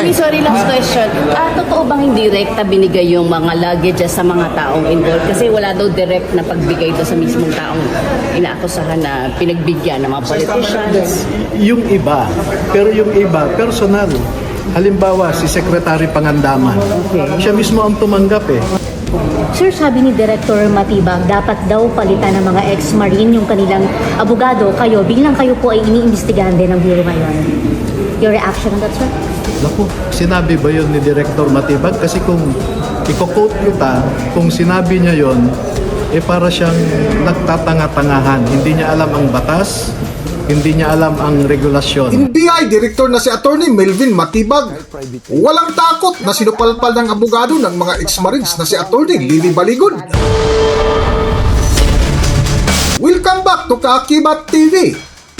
Attorney, sorry, last question. Totoo bang hindi direkta binigay yung mga luggages sa mga taong involved? Kasi wala daw direct na pagbigay doon sa mismong taong inaakusahan na pinagbigyan ng mga politicians. Yung iba, pero yung iba, personal. Halimbawa, si Secretary Pangandaman. Siya mismo ang tumanggap eh. Sir, sabi ni Director Matibag, dapat daw palitan ng mga ex-marine yung kanilang abogado. Kayo, bilang kayo po ay iniimbestigahan din ng Bureau ngayon. Your reaction on that, sir? Naku, sinabi ba yun ni Director Matibag? Kasi kung i-quote kita, kung sinabi niya yun, para siyang nagtatanga-tangahan. Hindi niya alam ang batas, hindi niya alam ang regulasyon. NBI Director na si Attorney Melvin Matibag, walang takot na sinupalpal ng abogado ng mga ex-marines na si Attorney Lily Baligon. Welcome back to Kaakibat TV.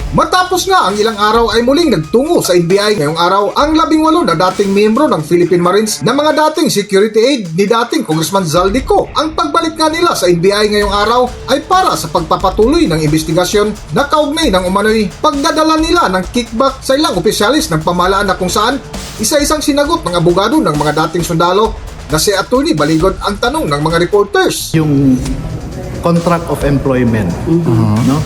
Matapos nga ang ilang araw ay muling nagtungo sa NBI ngayong araw ang 18 na dating miyembro ng Philippine Marines na mga dating security aid ni dating Congressman Zaldico. Ang pagbalik nga nila sa NBI ngayong araw ay para sa pagpapatuloy ng investigasyon na kaugnay ng umano'y pagdadala nila ng kickback sa ilang opisyalis ng pamahalaan na kung saan isa-isang sinagot ng abogado ng mga dating sundalo na si Attorney Baligon ang tanong ng mga reporters. Yung contract of employment, no?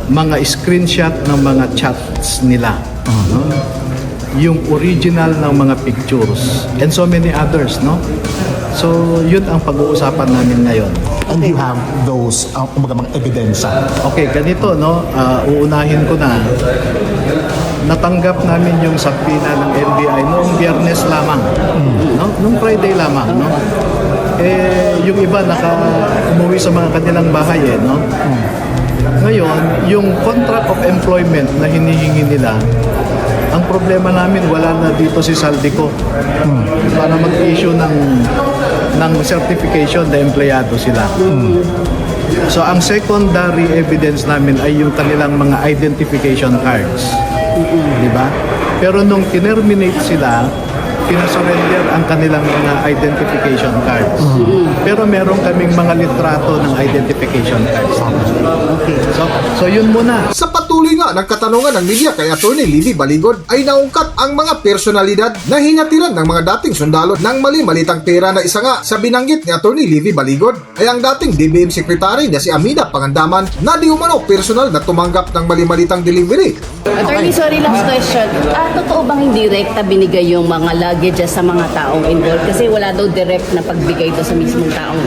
Mga screenshot ng mga chats nila, no? Yung original ng mga pictures and so many others, no? So yun ang pag-uusapan namin ngayon. And you have those mga ebidensya. Okay, ganito, no? Uunahin ko na. Natanggap namin yung subpoena ng NBI noong Biyernes lamang, no? Noong Friday lamang, no? Yung iba umuwi sa mga kanilang bahay, no? Ngayon, yung contract of employment na hinihingi nila, ang problema namin, wala na dito si Zaldico para mag-issue ng certification na empleyado sila. So, ang secondary evidence namin ay yung kanilang mga identification cards. Di ba? Pero nung tinerminate sila, pinasurrender ang kanilang mga identification cards. Pero meron kaming mga litrato ng identification cards. Okay. So yun muna. Sa patuloy nga ng katanungan ng media kay Attorney Lily Baligon ay naungkat ang mga personalidad na hinatiran ng mga dating sundalo ng mali-malitang pera na isa nga sa binanggit ni Attorney Lily Baligon ay ang dating DBM Secretary na si Amina Pangandaman na di umano personal na tumanggap ng mali-malitang delivery. Attorney, sorry, last question. Totoo bang hindi direkta binigay yung mga luggages sa mga taong involved? Kasi wala daw direct na pagbigay doon sa mismong taong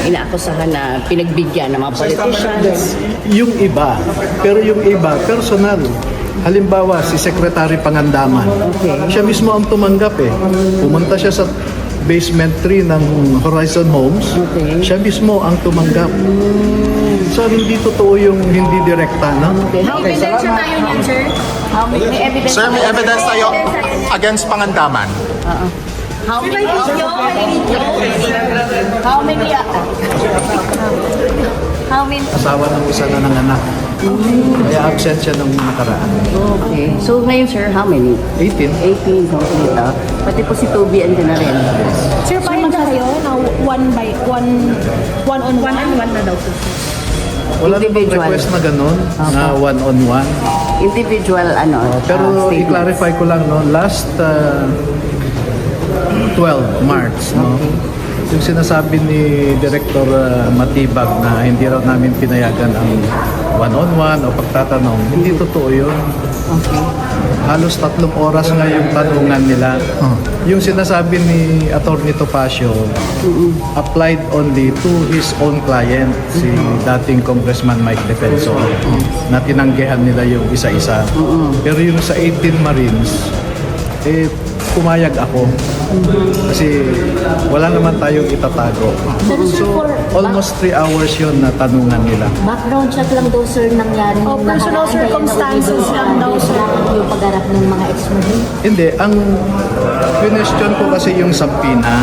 inaakusahan na pinagbigyan ng mga politicians. Yung iba, pero yung iba, personal. Halimbawa, si Secretary Pangandaman. Siya mismo ang tumanggap eh. Pumunta siya sa basement 3 ng Horizon Homes. Siya mismo ang tumanggap. So, hindi totoo yung hindi direkta, no? May ebidensya tayo niyan, sir? May evidence. Sir, may evidence tayo against Pangandaman. How many? How many? How many? Asawa ng isa na ng anak. Kaya absent siya nung nakaraan. Okay. So ngayon, sir, how many? 18. 18 complete. Pati po si Toby andyan na rin. Sir, paano na kayo na one on one na daw po? Wala namang Individual. request na gano'n, na one-on-one. Individual, Pero statement. i-clarify ko lang, no, last 12 March, no, yung sinasabi ni Director Matibag na hindi raw namin pinayagan ang one-on-one o pagtatanong, hindi totoo yun. Okay. Halos 3 oras nga yung tanungan nila. Yung sinasabi ni Attorney Topacio applied only to his own client, si dating Congressman Mike Defensor, na tinanggihan nila yung isa-isa. Pero yung sa 18 Marines, pumayag ako. Kasi wala naman tayong itatago. So, almost 3 hours yun na tanungan nila. Background check lang daw, sir, nangyari nung personal nakaraan, circumstances kaya lang daw, sir. yung pagharap ng mga ex-marine. Hindi, ang question ko kasi yung subpoena.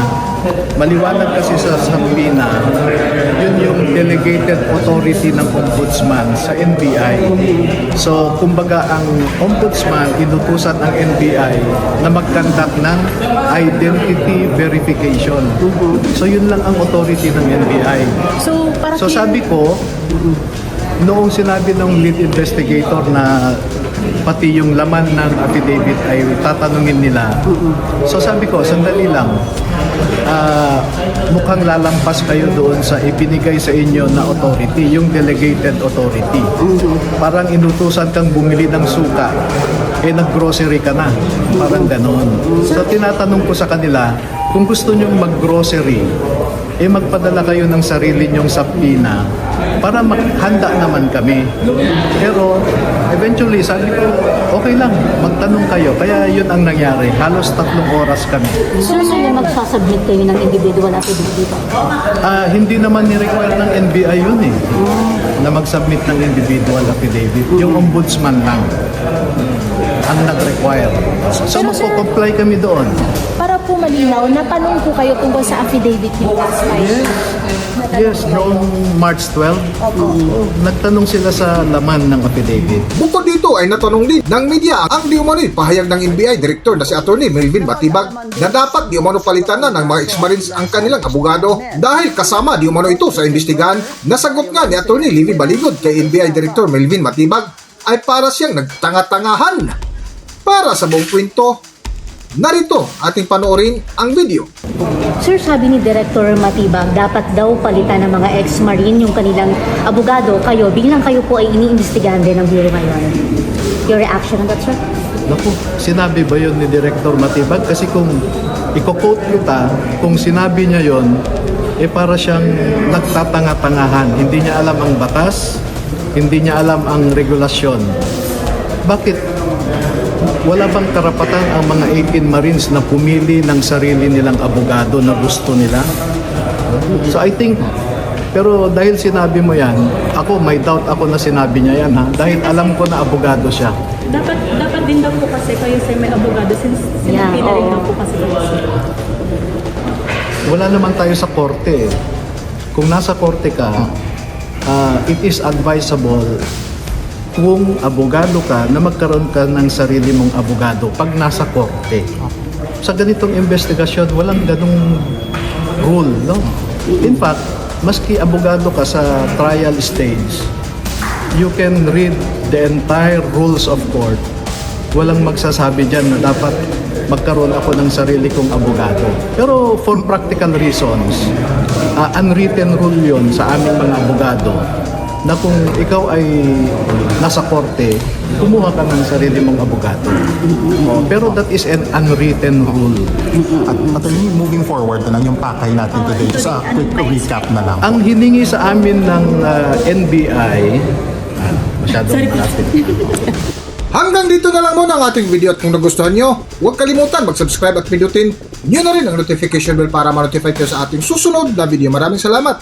Maliwanag kasi sa subpoena, yun yung delegated authority ng ombudsman sa NBI. So, kumbaga ang ombudsman, inutusan ang NBI na mag-conduct ng identity verification. So, yun lang ang authority ng NBI. So, sabi ko, noong sinabi ng lead investigator na pati yung laman ng affidavit ay tatanungin nila. So sabi ko, sandali lang, mukhang lalampas kayo doon sa ibinigay sa inyo na authority, yung delegated authority. Parang inutusan kang bumili ng suka, nag-grocery ka na. Parang ganon. So tinatanong ko sa kanila, kung gusto nyong mag-grocery, magpadala kayo ng sarili nyong sapina para handa naman kami. Pero eventually, sabi ko, okay lang, magtanong kayo. Kaya yun ang nangyari. Halos 3 oras kami. Sir, so yung magsasubmit kayo ng individual affidavit? Hindi naman ni-require ng NBI yun na mag-submit ng individual affidavit. Yung ombudsman lang ang nag-require. So magpo-comply kami doon. Para po malinaw, natanong po kayo tungkol sa affidavit niyo last time. Yes, noong March 12, nagtanong sila sa laman ng affidavit. Bukod dito ay natanong din ng media ang di umano'y pahayag ng NBI Director na si Atty. Melvin Matibag na dapat di umano palitan na ng mga ex-marines ang kanilang abogado dahil kasama di umano ito sa investigahan. Nasagot nga ni Atty. Livy Baligod kay NBI Director Melvin Matibag ay para siyang nagtanga-tangahan. Para sa buong kwento, narito ating panoorin ang video. Sir, sabi ni Director Matibag, dapat daw palitan ng mga ex-marine yung kanilang abogado. Kayo, biglang kayo po ay iniimbestigahan din ng Bureau ngayon. Your reaction on that, sir? Naku, sinabi ba yun ni Director Matibag? Kasi kung i-quote kita, kung sinabi niya yun, para siyang nagtatanga-tangahan. Hindi niya alam ang batas, hindi niya alam ang regulasyon. Bakit? Wala bang karapatan ang mga 18 Marines na pumili ng sarili nilang abogado na gusto nila? So I think, pero dahil sinabi mo yan, ako may doubt ako na sinabi niya yan dahil alam ko na abogado siya. Dapat din daw po kasi kayo sa may abogado since sinabi na rin daw po kasi kayo. Wala naman tayo sa korte. Kung nasa korte ka, it is advisable kung abogado ka na magkaroon ka ng sarili mong abogado pag nasa korte. Sa ganitong investigasyon, walang ganung rule, no? In fact, maski abogado ka sa trial stage, you can read the entire rules of court. Walang magsasabi dyan na dapat magkaroon ako ng sarili kong abogado. Pero for practical reasons, unwritten rule yun sa aming mga abogado na kung ikaw ay nasa korte, kumuha ka ng sarili mong abogado. Pero that is an unwritten rule. At attorney, moving forward na lang yung pakay natin today. Just a quick recap na lang. Ang hiningi sa amin ng NBI, masyadong malapit. Hanggang dito na lang muna ang ating video at kung nagustuhan nyo, huwag kalimutan mag-subscribe at pindutin nyo na rin ang notification bell para ma-notify kayo sa ating susunod na video. Maraming salamat!